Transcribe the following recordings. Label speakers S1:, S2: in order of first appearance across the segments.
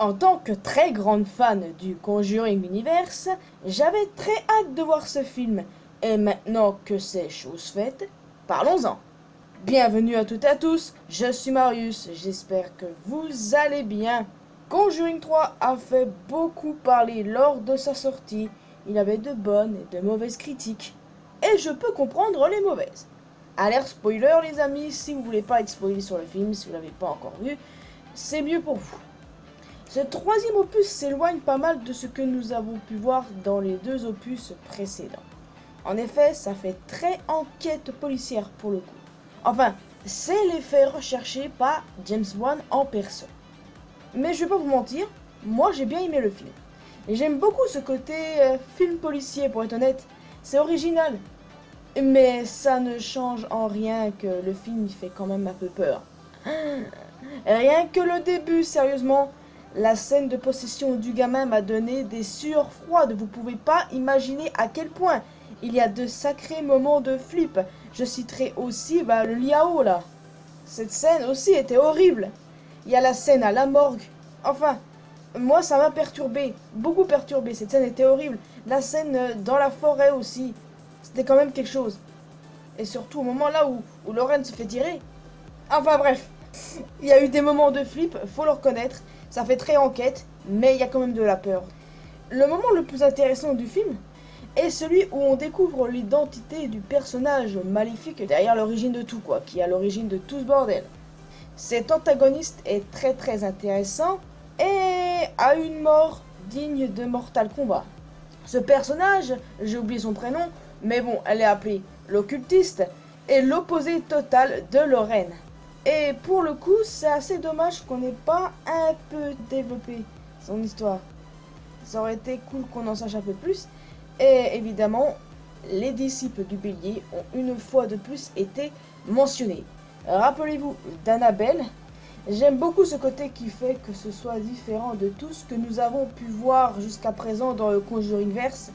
S1: En tant que très grande fan du Conjuring Universe, j'avais très hâte de voir ce film. Et maintenant que c'est chose faite, parlons-en. Bienvenue à toutes et à tous, je suis Marius, j'espère que vous allez bien. Conjuring 3 a fait beaucoup parler lors de sa sortie. Il avait de bonnes et de mauvaises critiques. Et je peux comprendre les mauvaises. Alerte spoiler les amis, si vous voulez pas être spoilé sur le film, si vous l'avez pas encore vu, c'est mieux pour vous. Ce troisième opus s'éloigne pas mal de ce que nous avons pu voir dans les deux opus précédents. En effet, ça fait très enquête policière pour le coup. Enfin, c'est l'effet recherché par James Wan en personne. Mais je vais pas vous mentir, moi j'ai bien aimé le film. Et j'aime beaucoup ce côté film policier pour être honnête, c'est original. Mais ça ne change en rien que le film il fait quand même un peu peur. Rien que le début, sérieusement. La scène de possession du gamin m'a donné des sueurs froides. Vous pouvez pas imaginer à quel point. Il y a de sacrés moments de flip. Je citerai aussi le Liao là. Cette scène aussi était horrible. Il y a la scène à la morgue. Enfin, moi ça m'a perturbé. Beaucoup perturbé. Cette scène était horrible. La scène dans la forêt aussi. C'était quand même quelque chose. Et surtout au moment là où Lorraine se fait tirer. Enfin bref. Il y a eu des moments de flip, faut le reconnaître. Ça fait très enquête, mais il y a quand même de la peur. Le moment le plus intéressant du film est celui où on découvre l'identité du personnage maléfique derrière l'origine de tout, qui est à l'origine de tout ce bordel. Cet antagoniste est très intéressant et a une mort digne de Mortal Kombat. Ce personnage, j'ai oublié son prénom, mais bon, elle est appelée l'occultiste, est l'opposé total de Lorraine. Et pour le coup, c'est assez dommage qu'on n'ait pas un peu développé son histoire. Ça aurait été cool qu'on en sache un peu plus. Et évidemment, les disciples du bélier ont une fois de plus été mentionnés. Rappelez-vous d'Annabelle. J'aime beaucoup ce côté qui fait que ce soit différent de tout ce que nous avons pu voir jusqu'à présent dans le Conjuringverse.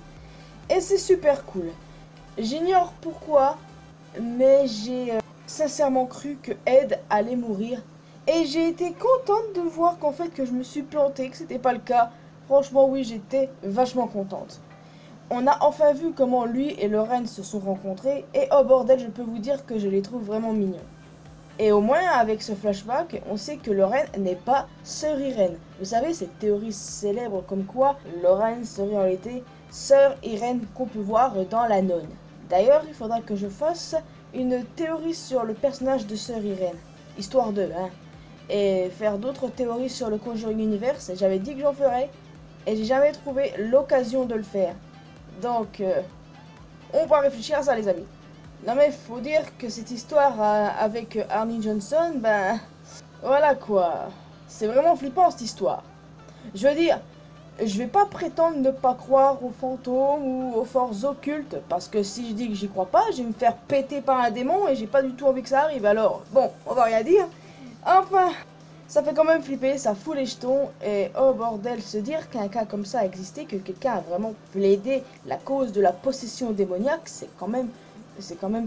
S1: Et c'est super cool. J'ignore pourquoi, mais j'ai sincèrement cru que Ed allait mourir. Et j'ai été contente de voir qu'en fait que je me suis plantée, que c'était pas le cas. Franchement oui, j'étais vachement contente. On a enfin vu comment lui et Lorraine se sont rencontrés. Et oh bordel, je peux vous dire que je les trouve vraiment mignons. Et au moins avec ce flashback, on sait que Lorraine n'est pas sœur Irène. Vous savez, cette théorie célèbre comme quoi Lorraine serait en réalité sœur Irène qu'on peut voir dans La Nonne. D'ailleurs, il faudra que je fasse une théorie sur le personnage de sœur Irène, histoire de, et faire d'autres théories sur le Conjuring Universe. J'avais dit que j'en ferais, et j'ai jamais trouvé l'occasion de le faire. Donc, on va réfléchir à ça, les amis. Non mais faut dire que cette histoire avec Arnie Johnson, voilà quoi. C'est vraiment flippant cette histoire. Je veux dire, je vais pas prétendre ne pas croire aux fantômes ou aux forces occultes, parce que si je dis que j'y crois pas, je vais me faire péter par un démon et j'ai pas du tout envie que ça arrive, alors bon, on va rien dire. Enfin, ça fait quand même flipper, ça fout les jetons, et oh bordel, se dire qu'un cas comme ça a existé, que quelqu'un a vraiment plaidé la cause de la possession démoniaque, c'est quand même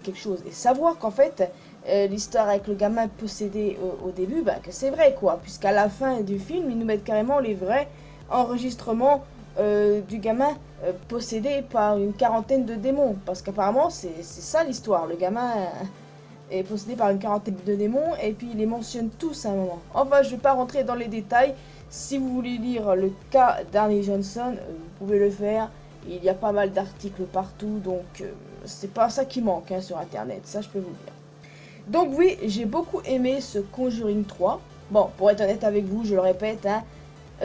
S1: quelque chose. Et savoir qu'en fait, l'histoire avec le gamin possédé au début, que c'est vrai quoi, puisqu'à la fin du film, ils nous mettent carrément les vrais enregistrements du gamin possédé par une quarantaine de démons. Parce qu'apparemment, c'est ça l'histoire. Le gamin est possédé par une quarantaine de démons et puis il les mentionne tous à un moment. Enfin, je vais pas rentrer dans les détails. Si vous voulez lire le cas d'Arnie Johnson, vous pouvez le faire. Il y a pas mal d'articles partout, donc c'est pas ça qui manque sur internet, ça je peux vous dire. Donc oui, j'ai beaucoup aimé ce Conjuring 3. Bon, pour être honnête avec vous, je le répète,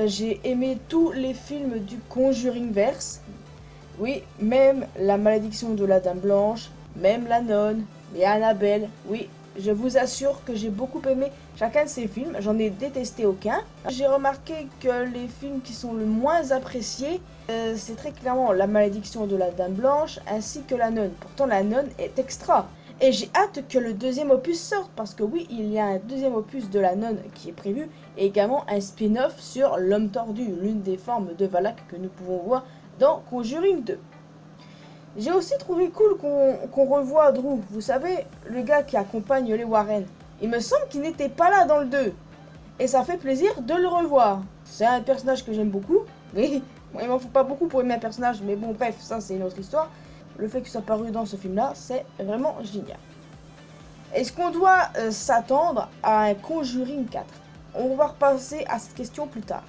S1: j'ai aimé tous les films du Conjuringverse. Oui, même La Malédiction de la Dame Blanche, même La Nonne, et Annabelle. Oui, je vous assure que j'ai beaucoup aimé chacun de ces films, j'en ai détesté aucun. J'ai remarqué que les films qui sont le moins appréciés, c'est très clairement La Malédiction de la Dame Blanche ainsi que La Nonne. Pourtant La Nonne est extra. Et j'ai hâte que le deuxième opus sorte parce que oui, il y a un deuxième opus de La Nonne qui est prévu et également un spin-off sur l'homme tordu, l'une des formes de Valak que nous pouvons voir dans Conjuring 2. J'ai aussi trouvé cool qu'on revoie Drew, vous savez, le gars qui accompagne les Warren. Il me semble qu'il n'était pas là dans le 2. Et ça fait plaisir de le revoir. C'est un personnage que j'aime beaucoup, mais bon, il m'en faut pas beaucoup pour aimer un personnage, mais bon bref, ça c'est une autre histoire. Le fait qu'il soit paru dans ce film-là, c'est vraiment génial. Est-ce qu'on doit s'attendre à un Conjuring 4? On va repasser à cette question plus tard.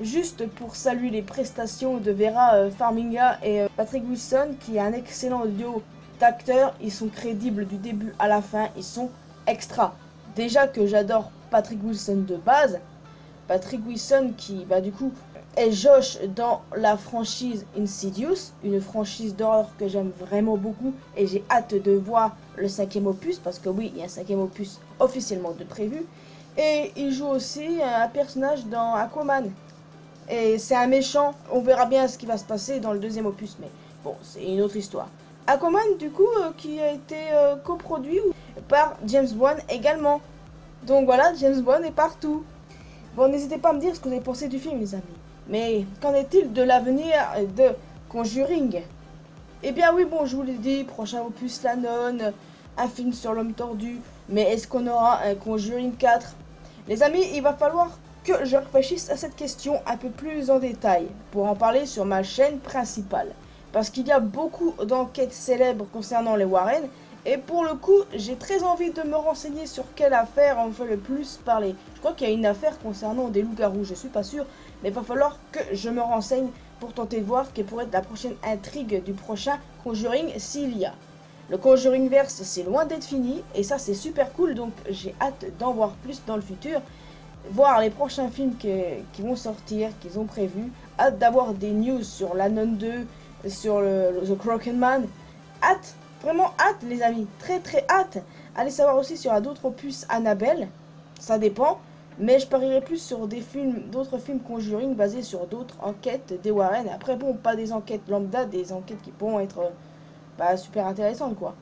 S1: Juste pour saluer les prestations de Vera Farmiga et Patrick Wilson, qui est un excellent duo d'acteurs. Ils sont crédibles du début à la fin, ils sont extra. Déjà que j'adore Patrick Wilson de base. Patrick Wilson qui, du coup, est Josh dans la franchise Insidious, une franchise d'horreur que j'aime vraiment beaucoup et j'ai hâte de voir le 5e opus parce que oui, il y a un 5e opus officiellement de prévu. Et il joue aussi un personnage dans Aquaman. Et c'est un méchant, on verra bien ce qui va se passer dans le 2e opus, mais bon, c'est une autre histoire. Aquaman, du coup, qui a été coproduit par James Wan également. Donc voilà, James Wan est partout. Bon, n'hésitez pas à me dire ce que vous avez pensé du film, les amis. Mais qu'en est-il de l'avenir de Conjuring? Eh bien oui, bon, je vous l'ai dit, prochain opus la nonne, un film sur l'homme tordu. Mais est-ce qu'on aura un Conjuring 4? Les amis, il va falloir que je réfléchisse à cette question un peu plus en détail pour en parler sur ma chaîne principale. Parce qu'il y a beaucoup d'enquêtes célèbres concernant les Warren. Et pour le coup, j'ai très envie de me renseigner sur quelle affaire en fait le plus parler. Je crois qu'il y a une affaire concernant des loups-garous, je suis pas sûr. Mais il va falloir que je me renseigne pour tenter de voir quelle pourrait être la prochaine intrigue du prochain Conjuring s'il y a. Le Conjuring verse, c'est loin d'être fini. Et ça, c'est super cool. Donc j'ai hâte d'en voir plus dans le futur. Voir les prochains films qui vont sortir, qu'ils ont prévus. Hâte d'avoir des news sur La Nonne 2, sur The Crooked Man. Hâte. Vraiment hâte les amis, très hâte. Allez savoir aussi s'il y aura d'autres opus Annabelle, ça dépend. Mais je parierai plus sur d'autres films Conjuring basés sur d'autres enquêtes des Warren. Après bon, pas des enquêtes lambda, des enquêtes qui pourront être super intéressantes quoi.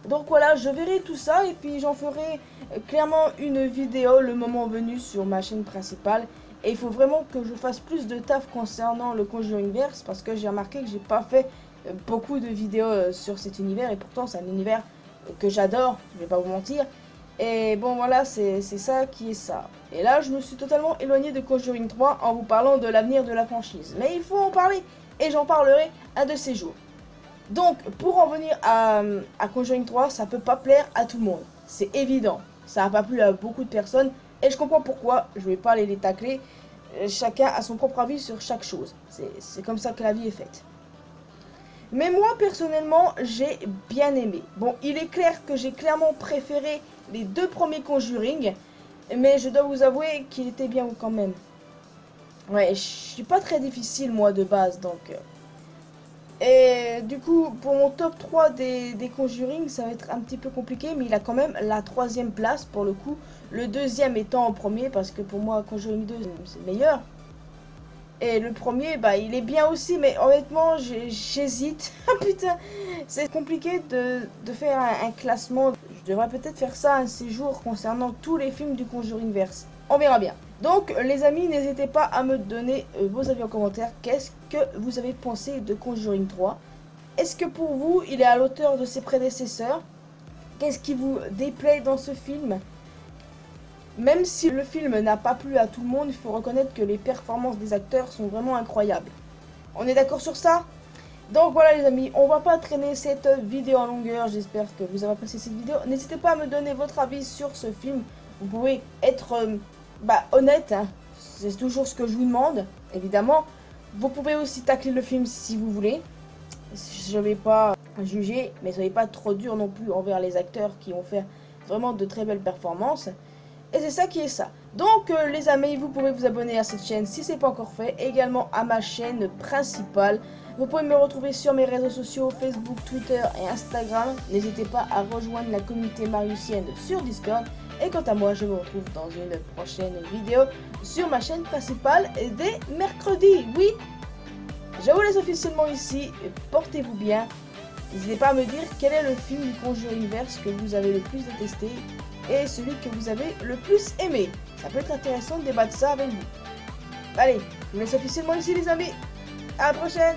S1: Donc voilà, je verrai tout ça et puis j'en ferai clairement une vidéo le moment venu sur ma chaîne principale. Et il faut vraiment que je fasse plus de taf concernant le Conjuring verse parce que j'ai remarqué que j'ai pas fait beaucoup de vidéos sur cet univers et pourtant c'est un univers que j'adore, je vais pas vous mentir. Et bon voilà, c'est ça qui est ça. Et là je me suis totalement éloigné de Conjuring 3 en vous parlant de l'avenir de la franchise. Mais il faut en parler et j'en parlerai un de ces jours. Donc pour en venir à Conjuring 3, ça peut pas plaire à tout le monde. C'est évident, ça n'a pas plu à beaucoup de personnes et je comprends pourquoi, je vais pas les tacler. Chacun a son propre avis sur chaque chose, c'est comme ça que la vie est faite. Mais moi, personnellement, j'ai bien aimé. Bon, il est clair que j'ai clairement préféré les 2 premiers Conjuring. Mais je dois vous avouer qu'il était bien quand même. Ouais, je suis pas très difficile, moi, de base, donc... Et du coup, pour mon top 3 des Conjuring, ça va être un petit peu compliqué. Mais il a quand même la 3e place, pour le coup. Le 2e étant en premier, parce que pour moi, Conjuring 2, c'est le meilleur. Et le premier, il est bien aussi, mais honnêtement, j'hésite. Putain, c'est compliqué de faire un classement. Je devrais peut-être faire ça un séjour concernant tous les films du Conjuring verse. On verra bien. Donc, les amis, n'hésitez pas à me donner vos avis en commentaire. Qu'est-ce que vous avez pensé de Conjuring 3? Est-ce que pour vous, il est à l'auteur de ses prédécesseurs? Qu'est-ce qui vous déplaît dans ce film? Même si le film n'a pas plu à tout le monde, il faut reconnaître que les performances des acteurs sont vraiment incroyables. On est d'accord sur ça? Donc voilà les amis, on va pas traîner cette vidéo en longueur, j'espère que vous avez apprécié cette vidéo. N'hésitez pas à me donner votre avis sur ce film, vous pouvez être honnête, hein. C'est toujours ce que je vous demande, évidemment. Vous pouvez aussi tacler le film si vous voulez, je vais pas juger, mais soyez pas trop dur non plus envers les acteurs qui ont fait vraiment de très belles performances. Et c'est ça qui est ça. Donc les amis, vous pouvez vous abonner à cette chaîne si ce n'est pas encore fait. Également à ma chaîne principale. Vous pouvez me retrouver sur mes réseaux sociaux, Facebook, Twitter et Instagram. N'hésitez pas à rejoindre la communauté mariusienne sur Discord. Et quant à moi, je vous retrouve dans une prochaine vidéo sur ma chaîne principale dès mercredi. Oui, je vous laisse officiellement ici. Portez-vous bien. N'hésitez pas à me dire quel est le film du Conjuring verse que vous avez le plus détesté et celui que vous avez le plus aimé. Ça peut être intéressant de débattre ça avec vous. Allez, je vous laisse officiellement ici les amis. À la prochaine.